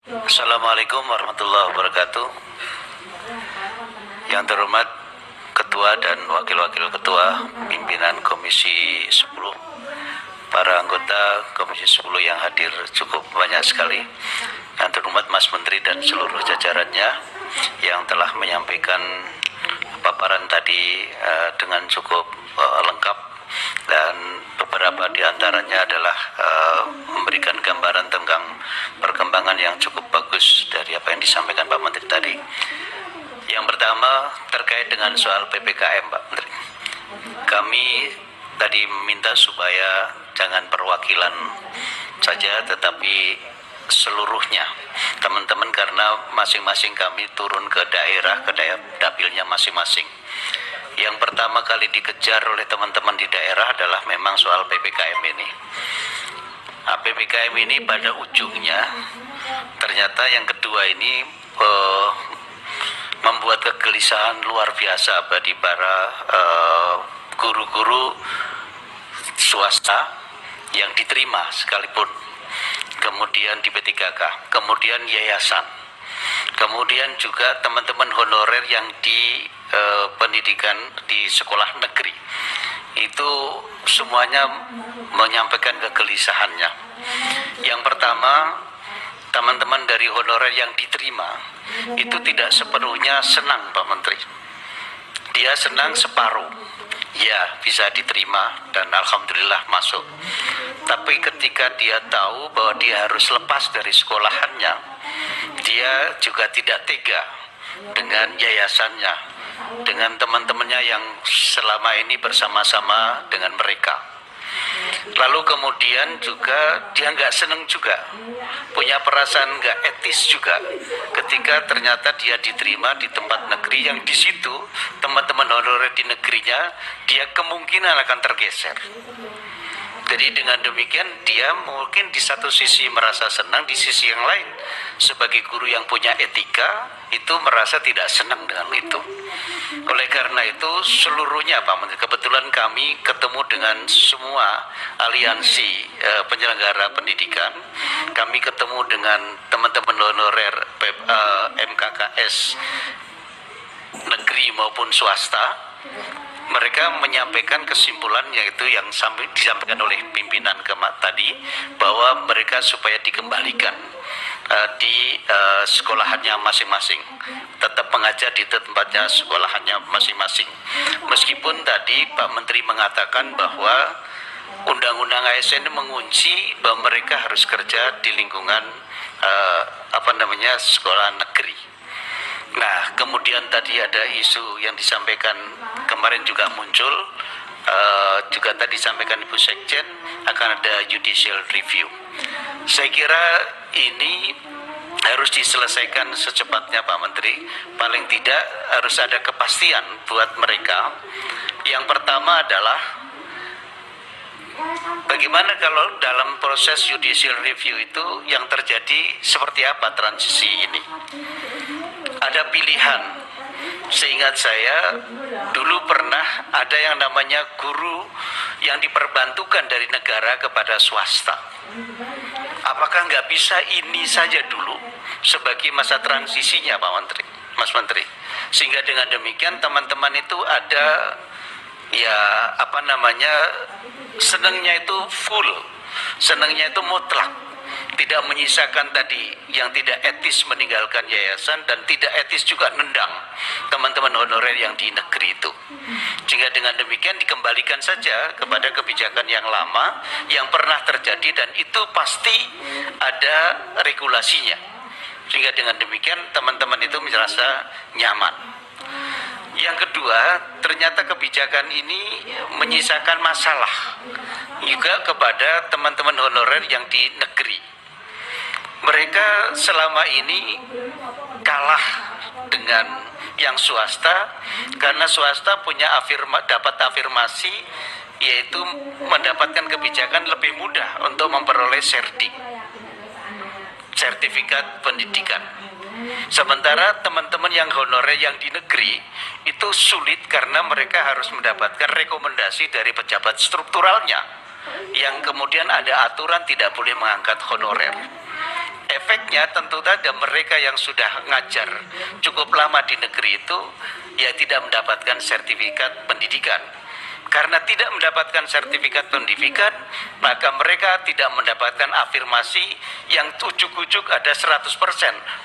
Assalamualaikum warahmatullahi wabarakatuh. Yang terhormat Ketua dan Wakil-Wakil Ketua Pimpinan Komisi 10, para anggota Komisi 10 yang hadir cukup banyak sekali. Yang terhormat Mas Menteri dan seluruh jajarannya yang telah menyampaikan paparan tadi dengan cukup lengkap, dan beberapa diantaranya adalah memberikan gambaran tentang perkembangan yang cukup bagus dari apa yang disampaikan Pak Menteri tadi. Yang pertama terkait dengan soal PPKM, Pak Menteri. Kami tadi meminta supaya jangan perwakilan saja, tetapi seluruhnya teman-teman, karena masing-masing kami turun ke daerah dapilnya masing-masing. Yang pertama kali dikejar oleh teman-teman di daerah adalah memang soal PPKM ini. PPKM ini pada ujungnya ternyata yang kedua ini membuat kegelisahan luar biasa bagi para guru-guru swasta yang diterima sekalipun, kemudian di P3K, kemudian yayasan, kemudian juga teman-teman honorer yang di pendidikan di sekolah negeri. Itu semuanya menyampaikan kegelisahannya. Yang pertama, teman-teman dari honorer yang diterima itu tidak sepenuhnya senang, Pak Menteri. Dia senang separuh, ya bisa diterima dan alhamdulillah masuk. Tapi ketika dia tahu bahwa dia harus lepas dari sekolahannya, dia juga tidak tega dengan yayasannya, dengan teman-temannya yang selama ini bersama-sama dengan mereka. Lalu kemudian juga dia nggak seneng juga, punya perasaan nggak etis juga ketika ternyata dia diterima di tempat negeri yang di situ teman-teman honorer di negerinya dia kemungkinan akan tergeser. Jadi dengan demikian dia mungkin di satu sisi merasa senang, di sisi yang lain sebagai guru yang punya etika itu merasa tidak senang dengan itu. Oleh karena itu seluruhnya Pak Menteri, kebetulan kami ketemu dengan semua aliansi penyelenggara pendidikan, kami ketemu dengan teman-teman honorer MKKS negeri maupun swasta. Mereka menyampaikan kesimpulan, yaitu yang disampaikan oleh pimpinan tadi, bahwa mereka supaya dikembalikan di sekolahannya masing-masing, tetap mengajar di tempatnya sekolahannya masing-masing. Meskipun tadi Pak Menteri mengatakan bahwa Undang-Undang ASN mengunci bahwa mereka harus kerja di lingkungan sekolah negeri. Nah, kemudian tadi ada isu yang disampaikan kemarin juga muncul, juga tadi disampaikan Ibu Sekjen akan ada judicial review. Saya kira ini harus diselesaikan secepatnya Pak Menteri. Paling tidak harus ada kepastian buat mereka. Yang pertama adalah bagaimana kalau dalam proses judicial review itu yang terjadi seperti apa transisi ini. Ada pilihan. Seingat saya dulu pernah ada yang namanya guru yang diperbantukan dari negara kepada swasta. Apakah nggak bisa ini saja dulu sebagai masa transisinya Pak Menteri, Mas Menteri, sehingga dengan demikian teman-teman itu ada senangnya itu full, senangnya itu mutlak. Tidak menyisakan tadi yang tidak etis meninggalkan yayasan, dan tidak etis juga nendang teman-teman honorer yang di negeri itu. Sehingga dengan demikian dikembalikan saja kepada kebijakan yang lama yang pernah terjadi, dan itu pasti ada regulasinya. Sehingga dengan demikian teman-teman itu merasa nyaman. Yang kedua, ternyata kebijakan ini menyisakan masalah juga kepada teman-teman honorer yang di negeri. Mereka selama ini kalah dengan yang swasta, karena swasta punya dapat afirmasi, yaitu mendapatkan kebijakan lebih mudah untuk memperoleh sertifikat pendidikan. Sementara teman-teman yang honorer yang di negeri itu sulit karena mereka harus mendapatkan rekomendasi dari pejabat strukturalnya, yang kemudian ada aturan tidak boleh mengangkat honorer. Efeknya tentu saja mereka yang sudah ngajar cukup lama di negeri itu ya tidak mendapatkan sertifikat pendidikan. Karena tidak mendapatkan sertifikat pendidikan, maka mereka tidak mendapatkan afirmasi yang ujuk-ujuk ada 100%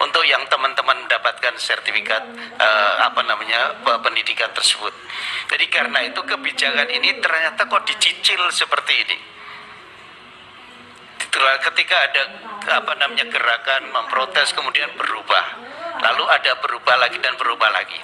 untuk yang teman-teman mendapatkan sertifikat pendidikan tersebut. Jadi karena itu kebijakan ini ternyata kok dicicil seperti ini. Ketika ada gerakan memprotes kemudian berubah, lalu ada berubah lagi dan berubah lagi.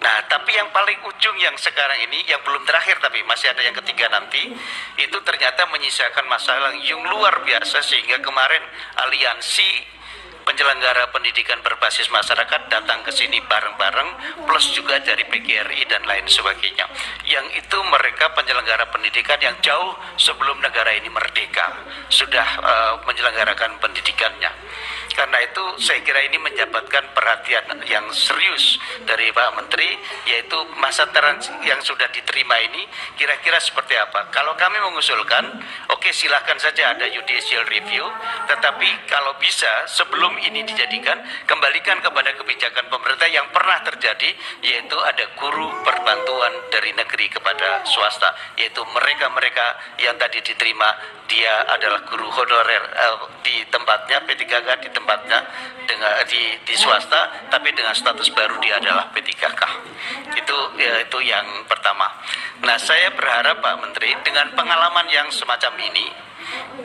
Nah, tapi yang paling ujung yang sekarang ini, yang belum terakhir tapi masih ada yang ketiga nanti, itu ternyata menyisakan masalah yang luar biasa, sehingga kemarin aliansi penyelenggara pendidikan berbasis masyarakat datang ke sini bareng-bareng, plus juga dari PGRI dan lain sebagainya. Yang itu mereka penyelenggara pendidikan yang jauh sebelum negara ini merdeka sudah menyelenggarakan pendidikannya. Karena itu saya kira ini mendapatkan perhatian yang serius dari Pak Menteri, yaitu masa transisi yang sudah diterima ini kira-kira seperti apa. Kalau kami mengusulkan, oke, silahkan saja ada judicial review, tetapi kalau bisa sebelum ini dijadikan, kembalikan kepada kebijakan pemerintah yang pernah terjadi, yaitu ada guru perbantuan dari negeri kepada swasta, yaitu mereka-mereka yang tadi diterima, dia adalah guru honorer di tempatnya, P3K di tempatnya di swasta, tapi dengan status baru dia adalah P3K. Itu yang pertama. Nah, saya berharap Pak Menteri dengan pengalaman yang semacam ini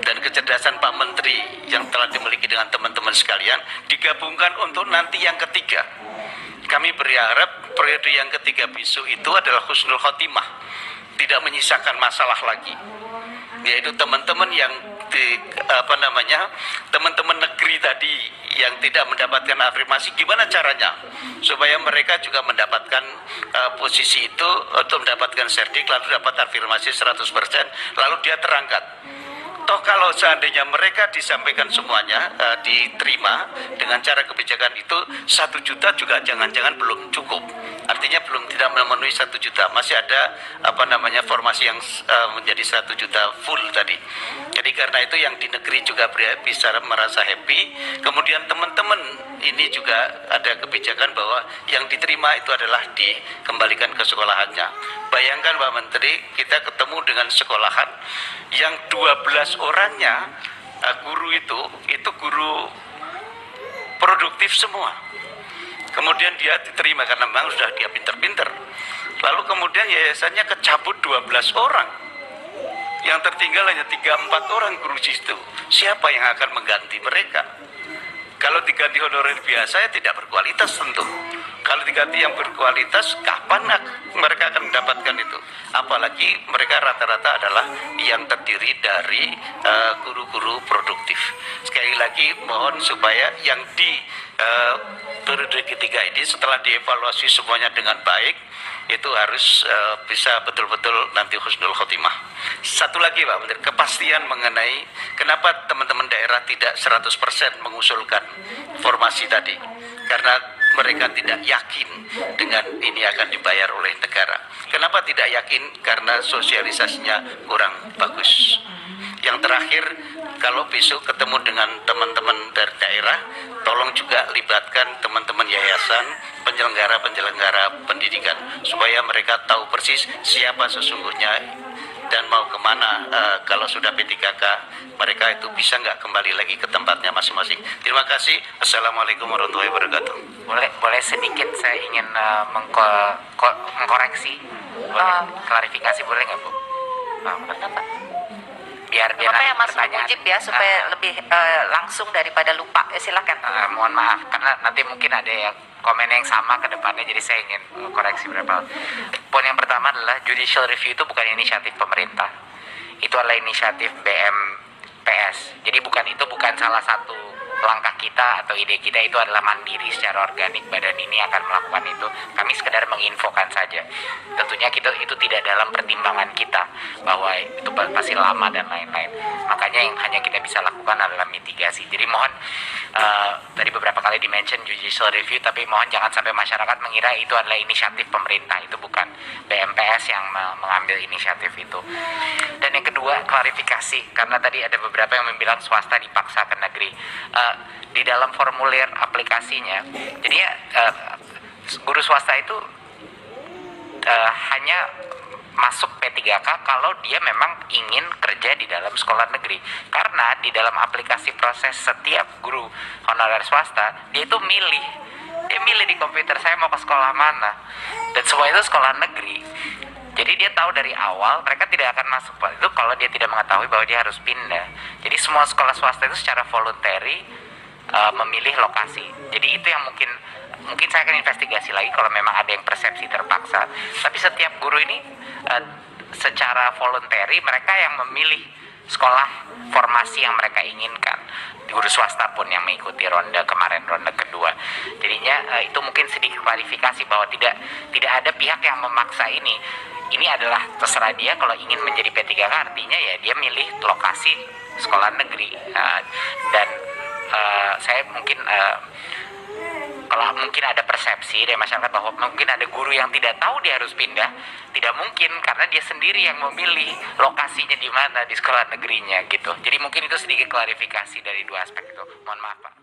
dan kecerdasan Pak Menteri yang telah dimiliki dengan teman-teman sekalian digabungkan untuk nanti yang ketiga. Kami berharap periode yang ketiga besok itu adalah husnul khotimah, tidak menyisakan masalah lagi, yaitu teman-teman yang teman-teman negeri tadi yang tidak mendapatkan afirmasi, gimana caranya supaya mereka juga mendapatkan posisi itu untuk mendapatkan serdik, lalu dapat afirmasi 100%, lalu dia terangkat. Toh kalau seandainya mereka disampaikan semuanya diterima dengan cara kebijakan itu, 1 juta juga jangan-jangan belum cukup. Artinya belum tidak memenuhi 1 juta, masih ada formasi yang menjadi 1 juta full tadi. Jadi karena itu yang di negeri juga bisa merasa happy. Kemudian teman-teman ini juga ada kebijakan bahwa yang diterima itu adalah dikembalikan ke sekolahannya. Bayangkan Pak Menteri, kita ketemu dengan sekolahan yang 12 orangnya guru itu guru produktif semua. Kemudian dia diterima karena memang sudah dia pinter-pinter. Lalu kemudian yayasannya kecabut 12 orang. Yang tertinggal hanya 3-4 orang guru situ. Siapa yang akan mengganti mereka? Kalau diganti honorer biasa ya tidak berkualitas tentu. Kalau diganti yang berkualitas, kapan mereka akan mendapatkan itu? Apalagi mereka rata-rata adalah yang terdiri dari guru-guru produktif. Sekali lagi mohon supaya yang di periode ketiga ini setelah dievaluasi semuanya dengan baik, itu harus bisa betul-betul nanti husnul khotimah. Satu lagi Pak Menteri, kepastian mengenai kenapa teman-teman daerah tidak 100% mengusulkan formasi tadi. Karena mereka tidak yakin dengan ini akan dibayar oleh negara. Kenapa tidak yakin? Karena sosialisasinya kurang bagus. Yang terakhir, kalau besok ketemu dengan teman-teman dari daerah, tolong juga libatkan teman-teman yayasan, penyelenggara pendidikan, supaya mereka tahu persis siapa sesungguhnya dan mau kemana. Kalau sudah P3K, mereka itu bisa nggak kembali lagi ke tempatnya masing-masing. Terima kasih. Assalamualaikum warahmatullahi wabarakatuh. Boleh sedikit saya ingin mengkoreksi, klarifikasi boleh nggak Bu? Biar Makanya Mas Mujib ya supaya lebih langsung daripada lupa. Silakan. Mohon maaf karena nanti mungkin ada yang komen yang sama ke depannya, jadi saya ingin koreksi beberapa. Poin yang pertama adalah judicial review itu bukan inisiatif pemerintah, itu adalah inisiatif BMPS. Jadi bukan salah satu langkah kita atau ide kita, itu adalah mandiri secara organik. Badan ini akan melakukan itu, kami sekedar menginfokan saja. Tentunya itu tidak dalam pertimbangan kita bahwa itu pasti lama dan lain-lain. Makanya yang hanya kita bisa lakukan adalah mitigasi. Jadi mohon tadi beberapa kali dimention judicial review, tapi mohon jangan sampai masyarakat mengira itu adalah inisiatif pemerintah. Itu bukan, BMPS yang mengambil inisiatif itu. Dan yang kedua, klarifikasi, karena tadi ada beberapa yang bilang swasta dipaksa ke negeri. di dalam formulir aplikasinya, jadi ya guru swasta itu hanya masuk P3K kalau dia memang ingin kerja di dalam sekolah negeri. Karena di dalam aplikasi proses setiap guru honorer swasta, dia itu milih. Dia milih di komputer, saya mau ke sekolah mana. Dan semua itu sekolah negeri. Jadi dia tahu dari awal mereka tidak akan masuk itu kalau dia tidak mengetahui bahwa dia harus pindah. Jadi semua sekolah swasta itu secara voluntary memilih lokasi. Jadi itu yang mungkin saya akan investigasi lagi kalau memang ada yang persepsi terpaksa. Tapi setiap guru ini secara voluntary mereka yang memilih sekolah formasi yang mereka inginkan. Guru swasta pun yang mengikuti ronde kedua. Jadinya itu mungkin sedikit klarifikasi bahwa tidak ada pihak yang memaksa ini. Ini adalah terserah dia, kalau ingin menjadi P3K artinya ya dia milih lokasi sekolah negeri. Dan saya mungkin kalau mungkin ada persepsi dari masyarakat bahwa mungkin ada guru yang tidak tahu dia harus pindah, tidak mungkin karena dia sendiri yang memilih lokasinya di mana di sekolah negerinya gitu. Jadi mungkin itu sedikit klarifikasi dari dua aspek itu. Mohon maaf Pak.